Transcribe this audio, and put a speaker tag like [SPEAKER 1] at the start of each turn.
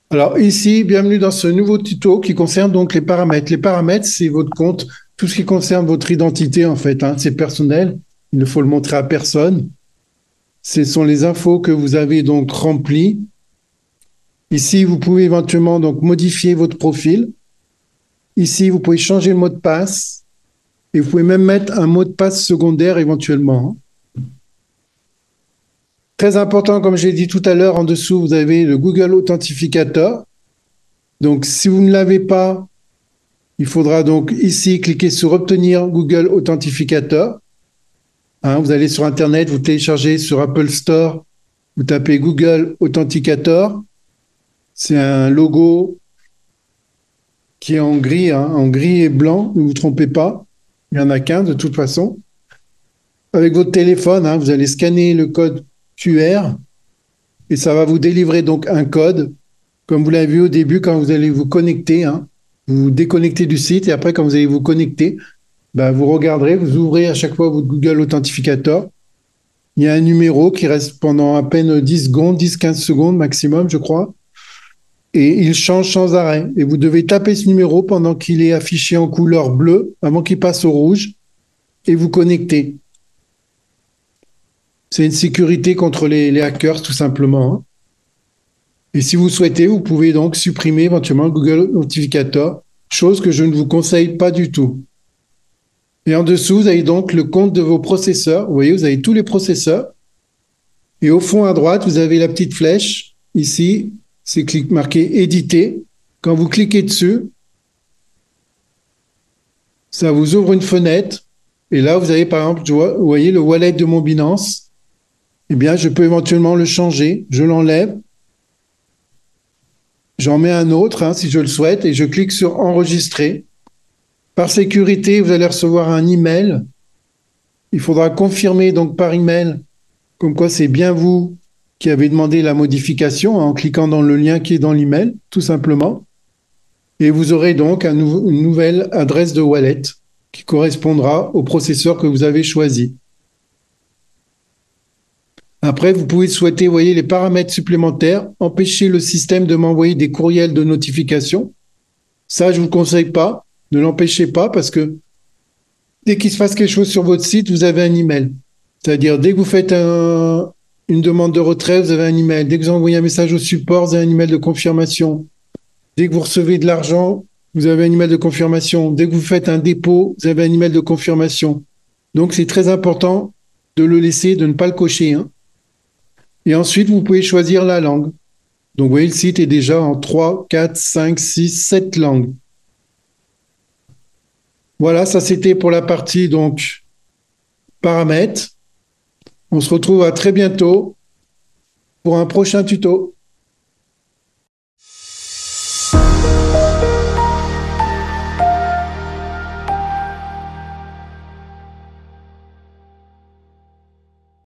[SPEAKER 1] Alors ici, bienvenue dans ce nouveau tuto qui concerne donc les paramètres. Les paramètres, c'est votre compte, tout ce qui concerne votre identité en fait, hein, c'est personnel, il ne faut le montrer à personne. Ce sont les infos que vous avez donc remplies. Ici, vous pouvez éventuellement donc modifier votre profil. Ici, vous pouvez changer le mot de passe et vous pouvez même mettre un mot de passe secondaire éventuellement. Très important, comme j'ai dit tout à l'heure, en dessous, vous avez le Google Authentificator. Donc, si vous ne l'avez pas, il faudra donc ici cliquer sur Obtenir Google Authentificator. Hein, vous allez sur Internet, vous téléchargez sur Apple Store, vous tapez Google Authenticator. C'est un logo qui est en gris, hein, en gris et blanc, ne vous trompez pas. Il n'y en a qu'un de toute façon. Avec votre téléphone, hein, vous allez scanner le code QR et ça va vous délivrer donc un code. Comme vous l'avez vu au début, quand vous allez vous connecter, hein, vous vous déconnectez du site et après, quand vous allez vous connecter, ben, vous regarderez, vous ouvrez à chaque fois votre Google Authentificator. Il y a un numéro qui reste pendant à peine 10 secondes, 10-15 secondes maximum, je crois. Et il change sans arrêt. Et vous devez taper ce numéro pendant qu'il est affiché en couleur bleue, avant qu'il passe au rouge, et vous connecter. C'est une sécurité contre les hackers, tout simplement, hein. Et si vous souhaitez, vous pouvez donc supprimer éventuellement Google Authentificator, chose que je ne vous conseille pas du tout. Et en dessous, vous avez donc le compte de vos processeurs. Vous voyez, vous avez tous les processeurs. Et au fond à droite, vous avez la petite flèche. Ici, c'est marqué Éditer. Quand vous cliquez dessus, ça vous ouvre une fenêtre. Et là, vous avez par exemple, vous voyez le wallet de mon Binance. Eh bien, je peux éventuellement le changer. Je l'enlève. J'en mets un autre, hein, si je le souhaite, et je clique sur Enregistrer. Par sécurité, vous allez recevoir un email. Il faudra confirmer donc par email comme quoi c'est bien vous qui avez demandé la modification en cliquant dans le lien qui est dans l'email, tout simplement. Et vous aurez donc une nouvelle adresse de wallet qui correspondra au processeur que vous avez choisi. Après, vous pouvez souhaiter, voyez, les paramètres supplémentaires, empêcher le système de m'envoyer des courriels de notification. Ça, je ne vous conseille pas. Ne l'empêchez pas parce que dès qu'il se passe quelque chose sur votre site, vous avez un email. C'est-à-dire, dès que vous faites une demande de retrait, vous avez un email. Dès que vous envoyez un message au support, vous avez un email de confirmation. Dès que vous recevez de l'argent, vous avez un email de confirmation. Dès que vous faites un dépôt, vous avez un email de confirmation. Donc, c'est très important de le laisser, de ne pas le cocher, hein. Et ensuite, vous pouvez choisir la langue. Donc, vous voyez, le site est déjà en 3, 4, 5, 6, 7 langues. Voilà, ça c'était pour la partie donc paramètres. On se retrouve à très bientôt pour un prochain tuto.